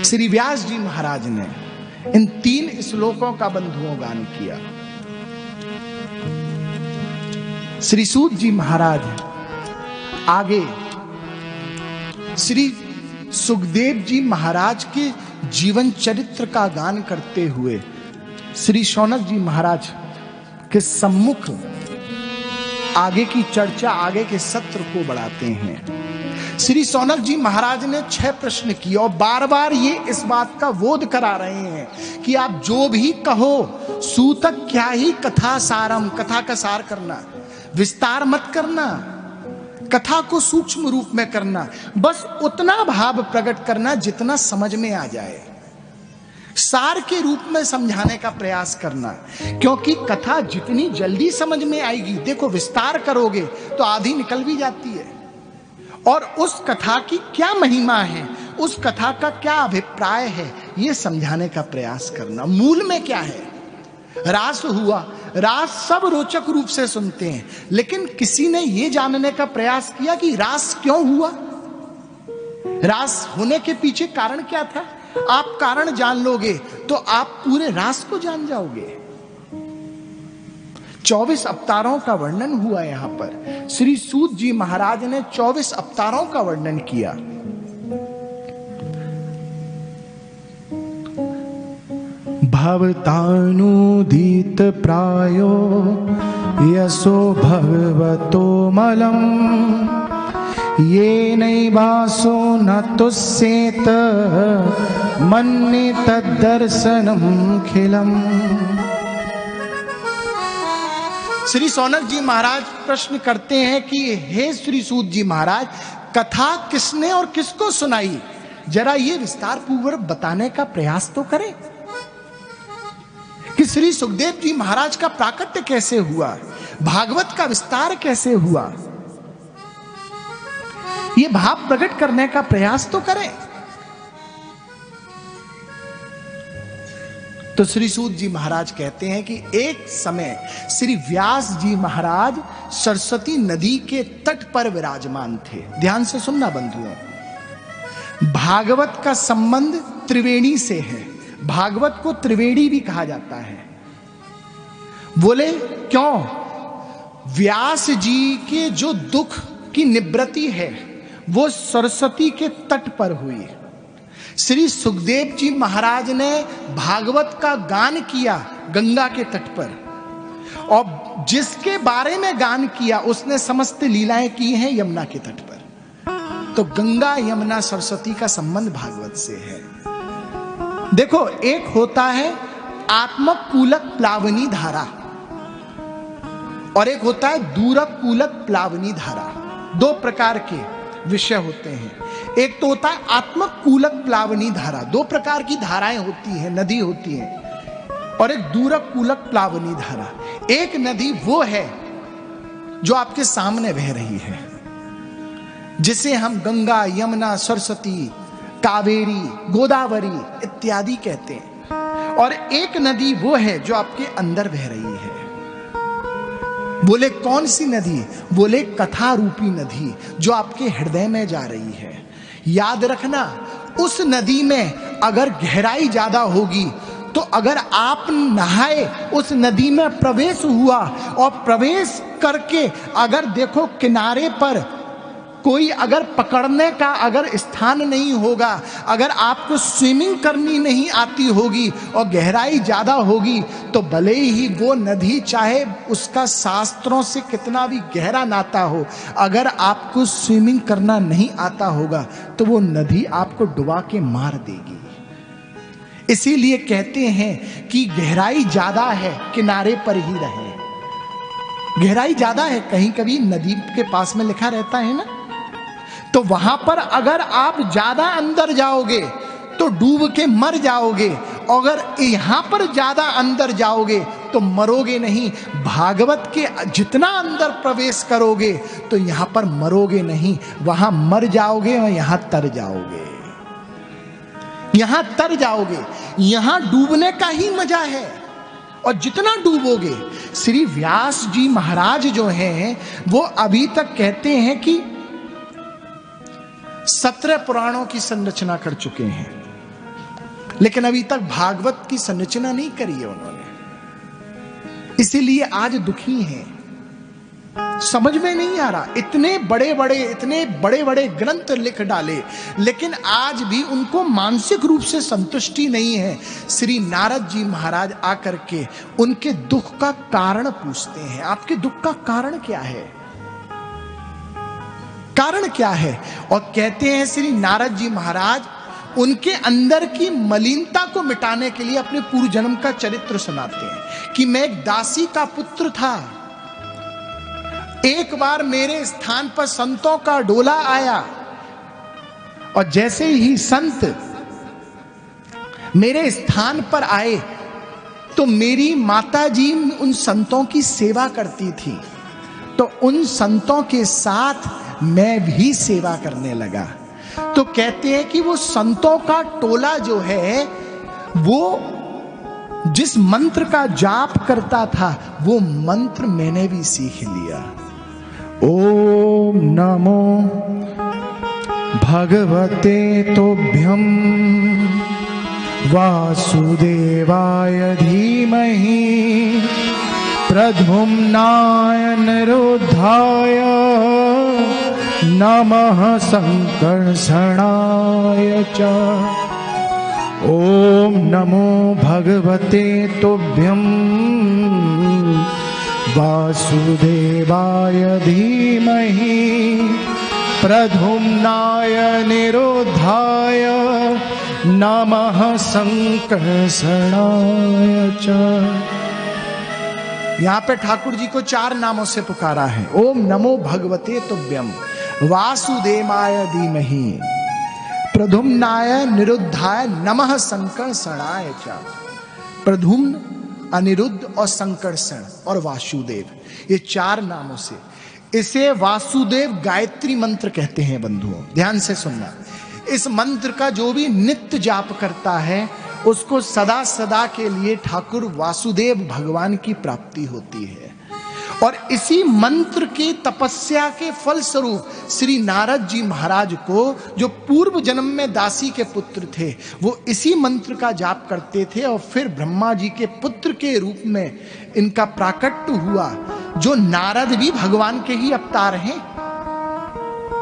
श्री व्यास जी महाराज ने इन 3 श्लोकों का बंधुओं गान किया। श्री सूत जी महाराज आगे श्री सुखदेव जी महाराज के जीवन चरित्र का गान करते हुए श्री शौनक जी महाराज के सम्मुख आगे की चर्चा, आगे के सत्र को बढ़ाते हैं। श्री शौनक जी महाराज ने 6 प्रश्न किए और बार बार ये इस बात का बोध करा रहे हैं कि आप जो भी कहो सूतक क्या ही कथा सारम, कथा का सार करना, विस्तार मत करना, कथा को सूक्ष्म रूप में करना, बस उतना भाव प्रकट करना जितना समझ में आ जाए, सार के रूप में समझाने का प्रयास करना। क्योंकि कथा जितनी जल्दी समझ में आएगी, देखो विस्तार करोगे तो आधी निकल भी जाती है, और उस कथा की क्या महिमा है, उस कथा का क्या अभिप्राय है, यह समझाने का प्रयास करना। मूल में क्या है, रास हुआ, रास सब रोचक रूप से सुनते हैं, लेकिन किसी ने यह जानने का प्रयास किया कि रास क्यों हुआ, रास होने के पीछे कारण क्या था। आप कारण जान लोगे तो आप पूरे रास को जान जाओगे। 24 अवतारों का वर्णन हुआ यहां पर। श्री सूत जी महाराज ने 24 अवतारों का वर्णन किया। भवतानुदीत प्रायो यशो भगवतो मलम ये नैवासो न तुस्येत मन्ये तद्दर्शनम खिलम। श्री शौनक जी महाराज प्रश्न करते हैं कि हे श्री सूत जी महाराज, कथा किसने और किसको सुनाई, जरा ये विस्तार पूर्वक बताने का प्रयास तो करें कि श्री सुखदेव जी महाराज का प्राकट्य कैसे हुआ, भागवत का विस्तार कैसे हुआ, ये भाव प्रकट करने का प्रयास तो करें। तो श्री सूत जी महाराज कहते हैं कि एक समय श्री व्यास जी महाराज सरस्वती नदी के तट पर विराजमान थे। ध्यान से सुनना बंधुओं, भागवत का संबंध त्रिवेणी से है। भागवत को त्रिवेणी भी कहा जाता है। बोले क्यों, व्यास जी के जो दुख की निवृत्ति है वो सरस्वती के तट पर हुई। श्री सुखदेव जी महाराज ने भागवत का गान किया गंगा के तट पर, और जिसके बारे में गान किया उसने समस्त लीलाएं की हैं यमुना के तट पर। तो गंगा यमुना सरस्वती का संबंध भागवत से है। देखो, एक होता है आत्मक कूलक प्लावनी धारा और एक होता है दूरक कूलक प्लावनी धारा। 2 प्रकार के विषय होते हैं। एक तो होता है आत्मक कूलक प्लावनी धारा, 2 प्रकार की धाराएं होती हैं, नदी होती हैं, और एक दूरक कूलक प्लावनी धारा। एक नदी वो है जो आपके सामने बह रही है, जिसे हम गंगा, यमुना, सरस्वती, कावेरी, गोदावरी इत्यादि कहते हैं, और एक नदी वो है जो आपके अंदर बह रही है। बोले कौन सी नदी, बोले कथा रूपी नदी जो आपके हृदय में जा रही है। याद रखना, उस नदी में अगर गहराई ज्यादा होगी तो अगर आप नहाए, उस नदी में प्रवेश हुआ और प्रवेश करके अगर देखो किनारे पर कोई अगर पकड़ने का अगर स्थान नहीं होगा, अगर आपको स्विमिंग करनी नहीं आती होगी और गहराई ज्यादा होगी, तो भले ही वो नदी चाहे उसका शास्त्रों से कितना भी गहरा नाता हो, अगर आपको स्विमिंग करना नहीं आता होगा तो वो नदी आपको डुबा के मार देगी। इसीलिए कहते हैं कि गहराई ज्यादा है, किनारे पर ही रहे। गहराई ज्यादा है, कहीं कभी नदी के पास में लिखा रहता है ना, तो वहां पर अगर आप ज्यादा अंदर जाओगे तो डूब के मर जाओगे, अगर यहां पर ज्यादा अंदर जाओगे तो मरोगे नहीं। भागवत के जितना अंदर प्रवेश करोगे तो यहां पर मरोगे नहीं, वहां मर जाओगे और यहां तर जाओगे, यहां तर जाओगे। यहां डूबने का ही मजा है, और जितना डूबोगे, श्री व्यास जी महाराज जो हैं वो अभी तक कहते हैं कि 17 पुराणों की संरचना कर चुके हैं। लेकिन अभी तक भागवत की संरचना नहीं करी है उन्होंने, इसीलिए आज दुखी हैं। समझ में नहीं आ रहा, इतने बड़े बड़े ग्रंथ लिख डाले, लेकिन आज भी उनको मानसिक रूप से संतुष्टि नहीं है। श्री नारद जी महाराज आकर के उनके दुख का कारण पूछते हैं, आपके दुख का कारण क्या है, कारण क्या है? और कहते हैं श्री नारद जी महाराज उनके अंदर की मलिनता को मिटाने के लिए अपने पूर्व जन्म का चरित्र सुनाते हैं कि मैं एक दासी का पुत्र था, एक बार मेरे स्थान पर संतों का डोला आया और जैसे ही संत मेरे स्थान पर आए तो मेरी माता जी उन संतों की सेवा करती थी, तो उन संतों के साथ मैं भी सेवा करने लगा। तो कहते हैं कि वो संतों का टोला जो है वो जिस मंत्र का जाप करता था वो मंत्र मैंने भी सीख लिया। ओम नमो भगवते तोभ्यम वासुदेवाय धीमहि प्रद्युम्नाय निरुद्धाय नमः संकर्षणाय च। ओम नमो भगवते तोभ्यम वासुदेवाय धीमहि प्रद्युम्नाय निरुद्धाय नमः संकर्षणाय च। यहां पे ठाकुर जी को 4 नामों से पुकारा है। ओम नमो भगवते तुभ्यम वासुदेवाय धीमहि प्रद्युम्नाय निरुद्धाय नमः संकर्षणाय च। प्रद्युम्न, अनिरुद्ध और संकर्षण और वासुदेव, ये 4 नामों से इसे वासुदेव गायत्री मंत्र कहते हैं। बंधुओं ध्यान से सुनना, इस मंत्र का जो भी नित्य जाप करता है उसको सदा सदा के लिए ठाकुर वासुदेव भगवान की प्राप्ति होती है। और इसी मंत्र की तपस्या के फल स्वरूप श्री नारद जी महाराज को, जो पूर्व जन्म में दासी के पुत्र थे, वो इसी मंत्र का जाप करते थे और फिर ब्रह्मा जी के पुत्र के रूप में इनका प्राकट्य हुआ। जो नारद भी भगवान के ही अवतार हैं।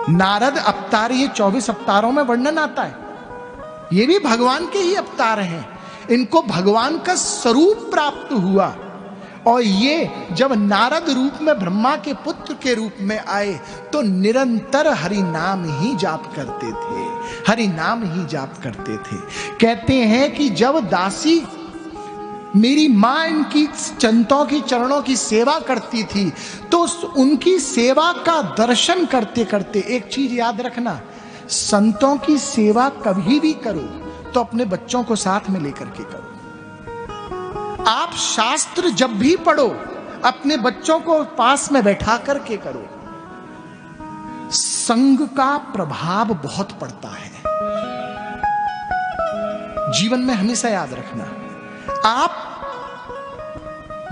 नारद अवतार, ये 24 अवतारों में वर्णन आता है, ये भी भगवान के ही अवतार हैं। इनको भगवान का स्वरूप प्राप्त हुआ और ये जब नारद रूप में ब्रह्मा के पुत्र के रूप में आए तो निरंतर हरि नाम ही जाप करते थे, हरि नाम ही जाप करते थे। कहते हैं कि जब दासी मेरी मां इनकी संतों की चरणों की सेवा करती थी तो उनकी सेवा का दर्शन करते करते, एक चीज याद रखना, संतों की सेवा कभी भी करो तो अपने बच्चों को साथ में लेकर के करो। आप शास्त्र जब भी पढ़ो अपने बच्चों को पास में बैठा करके करो। संग का प्रभाव बहुत पड़ता है जीवन में, हमेशा याद रखना। आप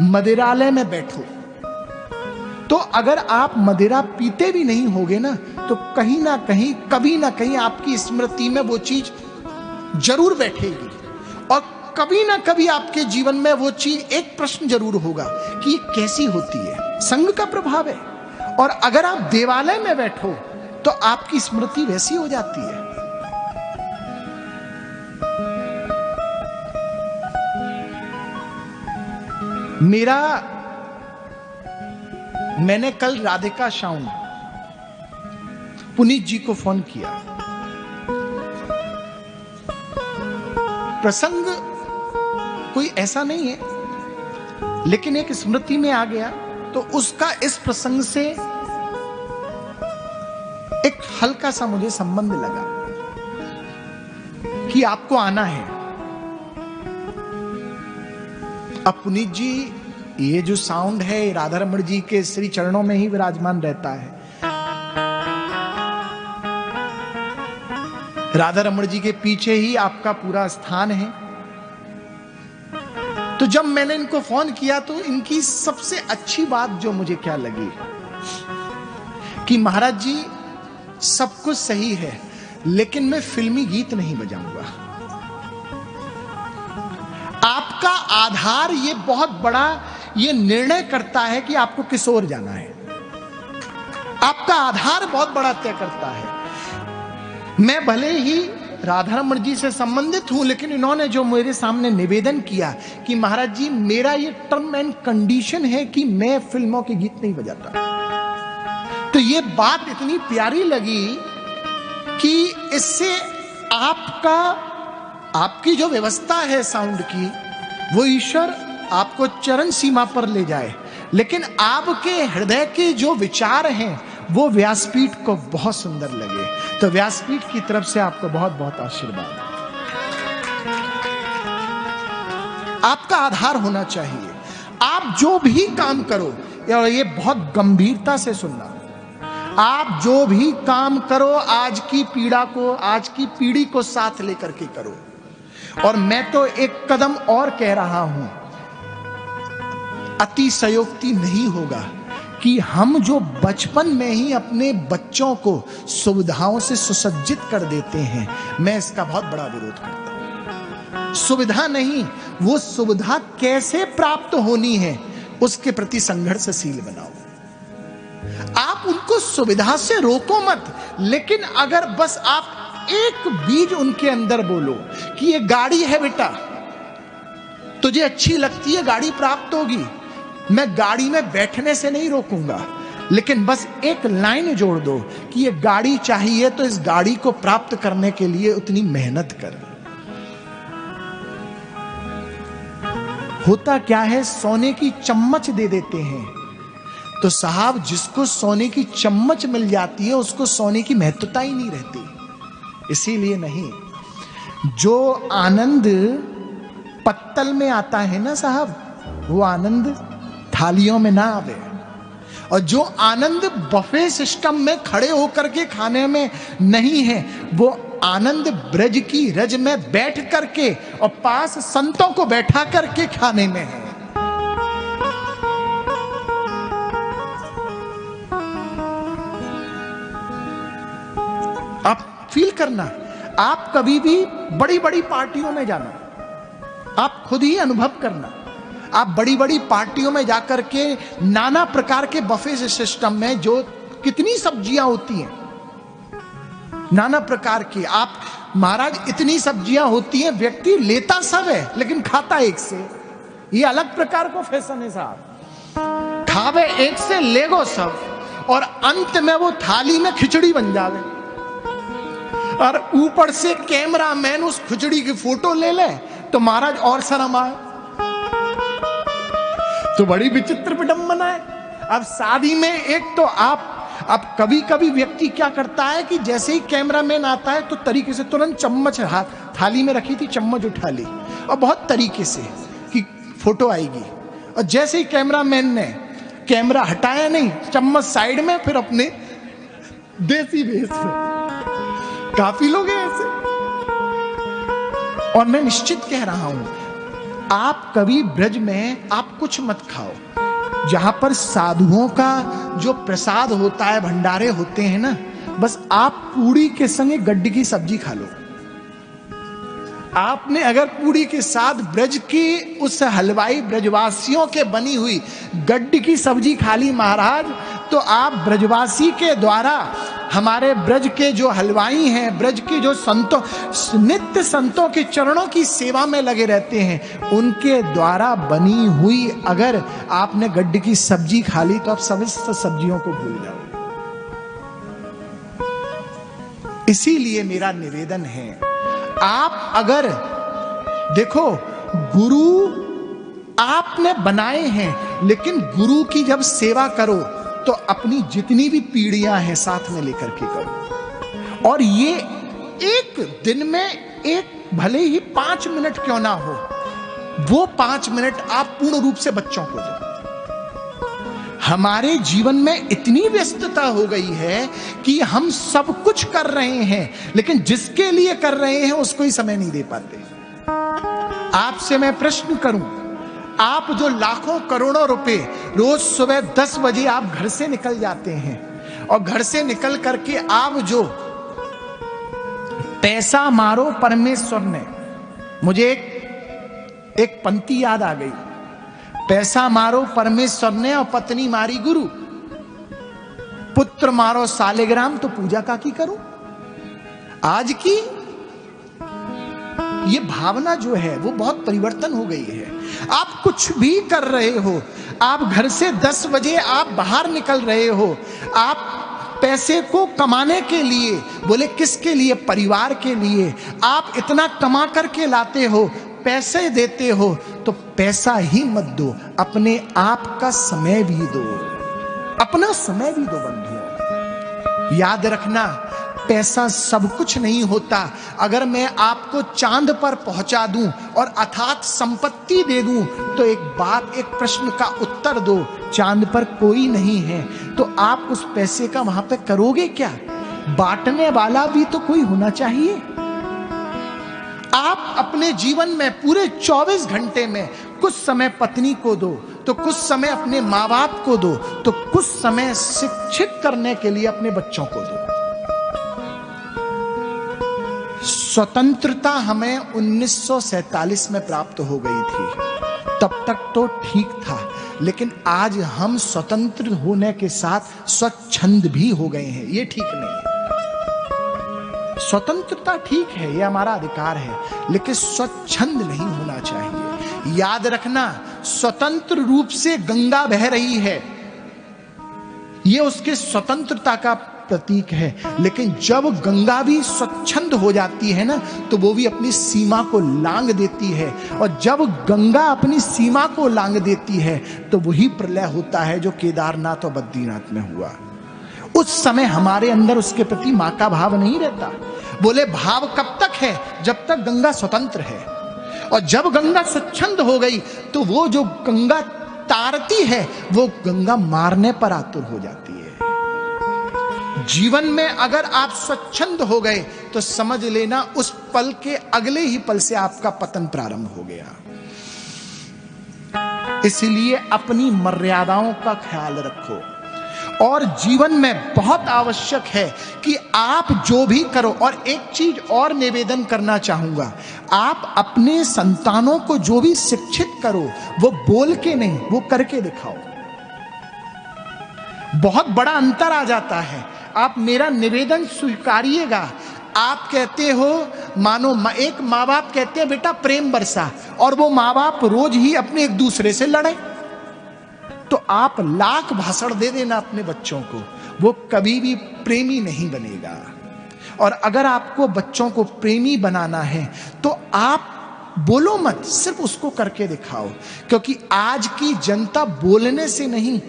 मदिरालय में बैठो तो अगर आप मदिरा पीते भी नहीं होगे ना तो कहीं ना कहीं, कभी ना कहीं आपकी स्मृति में वो चीज जरूर बैठेगी और कभी ना कभी आपके जीवन में वो चीज, एक प्रश्न जरूर होगा कि ये कैसी होती है। संग का प्रभाव है। और अगर आप देवालय में बैठो तो आपकी स्मृति वैसी हो जाती है। मैंने कल राधिका साउंड पुनीत जी को फोन किया। प्रसंग कोई ऐसा नहीं है लेकिन एक स्मृति में आ गया तो उसका इस प्रसंग से एक हल्का सा मुझे संबंध लगा कि आपको आना है। अब पुनीत जी, ये जो साउंड है राधा रमण जी के श्री चरणों में ही विराजमान रहता है। राधा रमण जी के पीछे ही आपका पूरा स्थान है। तो जब मैंने इनको फोन किया तो इनकी सबसे अच्छी बात जो मुझे क्या लगी कि महाराज जी सब कुछ सही है लेकिन मैं फिल्मी गीत नहीं बजाऊंगा। आपका आधार ये बहुत बड़ा ये निर्णय करता है कि आपको किस ओर जाना है। आपका आधार बहुत बड़ा तय करता है। मैं भले ही राधा रमण जी से संबंधित हूं, लेकिन इन्होंने जो मेरे सामने निवेदन किया कि महाराज जी मेरा ये टर्म एंड कंडीशन है कि मैं फिल्मों के गीत नहीं बजाता, तो ये बात इतनी प्यारी लगी कि इससे आपकी जो व्यवस्था है साउंड की, वो ईश्वर आपको चरण सीमा पर ले जाए, लेकिन आपके हृदय के जो विचार हैं वो व्यासपीठ को बहुत सुंदर लगे। तो व्यासपीठ की तरफ से आपको बहुत बहुत आशीर्वाद। आपका आधार होना चाहिए। आप जो भी काम करो, और ये बहुत गंभीरता से सुनना, आप जो भी काम करो आज की पीड़ा को, आज की पीढ़ी को साथ लेकर के करो। और मैं तो एक कदम और कह रहा हूं, अतिशयोक्ति नहीं होगा कि हम जो बचपन में ही अपने बच्चों को सुविधाओं से सुसज्जित कर देते हैं, मैं इसका बहुत बड़ा विरोध करता हूं। सुविधा नहीं, वो सुविधा कैसे प्राप्त होनी है उसके प्रति संघर्षशील बनाओ। आप उनको सुविधा से रोको मत, लेकिन अगर बस आप एक बीज उनके अंदर बोलो कि ये गाड़ी है बेटा, तुझे अच्छी लगती है, गाड़ी प्राप्त होगी, मैं गाड़ी में बैठने से नहीं रोकूंगा, लेकिन बस एक लाइन जोड़ दो कि ये गाड़ी चाहिए तो इस गाड़ी को प्राप्त करने के लिए उतनी मेहनत कर। होता क्या है, सोने की चम्मच दे देते हैं, तो साहब जिसको सोने की चम्मच मिल जाती है उसको सोने की महत्वता ही नहीं रहती। इसीलिए नहीं, जो आनंद पत्तल में आता है ना साहब, वो आनंद थालियों में ना आवे। और जो आनंद बफे सिस्टम में खड़े होकर के खाने में नहीं है, वो आनंद ब्रज की रज में बैठ करके और पास संतों को बैठा करके खाने में है। आप फील करना, आप कभी भी बड़ी बड़ी पार्टियों में जाना, आप खुद ही अनुभव करना। आप बड़ी बड़ी पार्टियों में जाकर के नाना प्रकार के बफे सिस्टम में जो कितनी सब्जियां होती हैं, नाना प्रकार की, आप महाराज इतनी सब्जियां होती हैं, व्यक्ति लेता सब है लेकिन खाता एक से। ये अलग प्रकार को फैशन है साहब, खावे एक से लेगो सब, और अंत में वो थाली में खिचड़ी बन जावे, और ऊपर से कैमरामैन उस खिचड़ी की फोटो ले ले तो महाराज और शर्म आए। तो बड़ी विचित्र विडंबना है। अब शादी में एक तो अब कभी कभी व्यक्ति क्या करता है कि जैसे ही कैमरामैन आता है तो तरीके से तुरंत चम्मच थाली में रखी थी, चम्मच उठा ली और बहुत तरीके से कि फोटो आएगी, और जैसे ही कैमरामैन ने कैमरा हटाया नहीं, चम्मच साइड में, फिर अपने देसी भेष में। काफी लोग हैं ऐसे। और मैं निश्चित कह रहा हूं, आप कभी ब्रज में आप कुछ मत खाओ। जहां पर साधुओं का जो प्रसाद होता है, भंडारे होते हैं ना, बस आप पूरी के संग गड्ढे की सब्जी खा लो। आपने अगर पूरी के साथ ब्रज की उस हलवाई ब्रजवासियों के बनी हुई गड्ढे की सब्जी खा ली महाराज, तो आप ब्रजवासी के द्वारा, हमारे ब्रज के जो हलवाई हैं, ब्रज के जो संतों, नित्य संतों के चरणों की सेवा में लगे रहते हैं, उनके द्वारा बनी हुई अगर आपने गड्ढे की सब्जी खा ली तो आप समस्त सब्जियों को भूल जाओ। इसीलिए मेरा निवेदन है, आप अगर देखो, गुरु आपने बनाए हैं, लेकिन गुरु की जब सेवा करो तो अपनी जितनी भी पीढ़ियां हैं साथ में लेकर के करो। और ये एक दिन में एक भले ही 5 मिनट क्यों ना हो, वो 5 मिनट आप पूर्ण रूप से बच्चों को दो। हमारे जीवन में इतनी व्यस्तता हो गई है कि हम सब कुछ कर रहे हैं, लेकिन जिसके लिए कर रहे हैं उसको ही समय नहीं दे पाते। आपसे मैं प्रश्न करूं, आप जो लाखों करोड़ों रुपए रोज सुबह 10 बजे आप घर से निकल जाते हैं, और घर से निकल करके आप जो पैसा मारो परमेश्वर ने, मुझे एक एक पंक्ति याद आ गई, पैसा मारो परमेश्वर ने और पत्नी मारी गुरु, पुत्र मारो सालेग्राम तो पूजा का की करूं। आज की ये भावना जो है वो बहुत परिवर्तन हो गई है। आप कुछ भी कर रहे हो, आप घर से 10 बजे आप बाहर निकल रहे हो, आप पैसे को कमाने के लिए, बोले किसके लिए? परिवार के लिए। आप इतना कमा करके लाते हो, पैसे देते हो, तो पैसा ही मत दो, अपने आप का समय भी दो, अपना समय भी दो बंधुओं। याद रखना, पैसा सब कुछ नहीं होता। अगर मैं आपको चांद पर पहुंचा दूं और अथात संपत्ति दे दूं, तो एक बात, एक प्रश्न का उत्तर दो, चांद पर कोई नहीं है, तो आप उस पैसे का वहां पे करोगे क्या? बांटने वाला भी तो कोई होना चाहिए। आप अपने जीवन में पूरे 24 घंटे में कुछ समय पत्नी को दो, तो कुछ समय अपने माँ बाप को दो, तो कुछ समय शिक्षित करने के लिए अपने बच्चों को दो। स्वतंत्रता हमें 1947 में प्राप्त हो गई थी, तब तक तो ठीक था, लेकिन आज हम स्वतंत्र होने के साथ स्वच्छंद भी हो गए हैं। ये ठीक नहीं है। स्वतंत्रता ठीक है, ये हमारा अधिकार है, लेकिन स्वच्छंद नहीं होना चाहिए। याद रखना, स्वतंत्र रूप से गंगा बह रही है, ये उसके स्वतंत्रता का प्रतीक है, लेकिन जब गंगा भी स्वच्छंद हो जाती है ना, तो वो भी अपनी सीमा को लांग देती है, और जब गंगा अपनी सीमा को लांग देती है, तो वही प्रलय होता है जो केदारनाथ और बद्रीनाथ में हुआ। उस समय हमारे अंदर उसके प्रति मां का भाव नहीं रहता। बोले भाव कब तक है? जब तक गंगा स्वतंत्र है, और जब गंगा स्वच्छंद हो गई, तो वो जो गंगा तारती है, वो गंगा मारने पर आतुर हो जाती है। जीवन में अगर आप स्वच्छंद हो गए, तो समझ लेना उस पल के अगले ही पल से आपका पतन प्रारंभ हो गया। इसलिए अपनी मर्यादाओं का ख्याल रखो, और जीवन में बहुत आवश्यक है कि आप जो भी करो। और एक चीज और निवेदन करना चाहूंगा, आप अपने संतानों को जो भी शिक्षित करो, वो बोल के नहीं, वो करके दिखाओ। बहुत बड़ा अंतर आ जाता है। आप मेरा निवेदन स्वीकारिएगा। आप कहते हो, मानो एक माँ बाप कहते हैं बेटा प्रेम बरसा, और वो माँ बाप रोज ही अपने एक दूसरे से लड़े, तो आप लाख भाषण दे देना अपने बच्चों को, वो कभी भी प्रेमी नहीं बनेगा। और अगर आपको बच्चों को प्रेमी बनाना है, तो आप बोलो मत, सिर्फ उसको करके दिखाओ। क्योंकि आज की जनता बोलने से नहीं,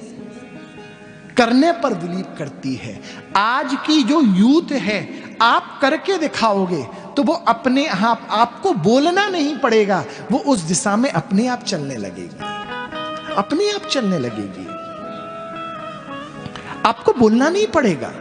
करने पर बिलीव करती है। आज की जो यूथ है, आप करके दिखाओगे तो वो अपने आप, आपको बोलना नहीं पड़ेगा, वो उस दिशा में अपने आप चलने लगेगी, अपने आप चलने लगेगी, आपको बोलना नहीं पड़ेगा।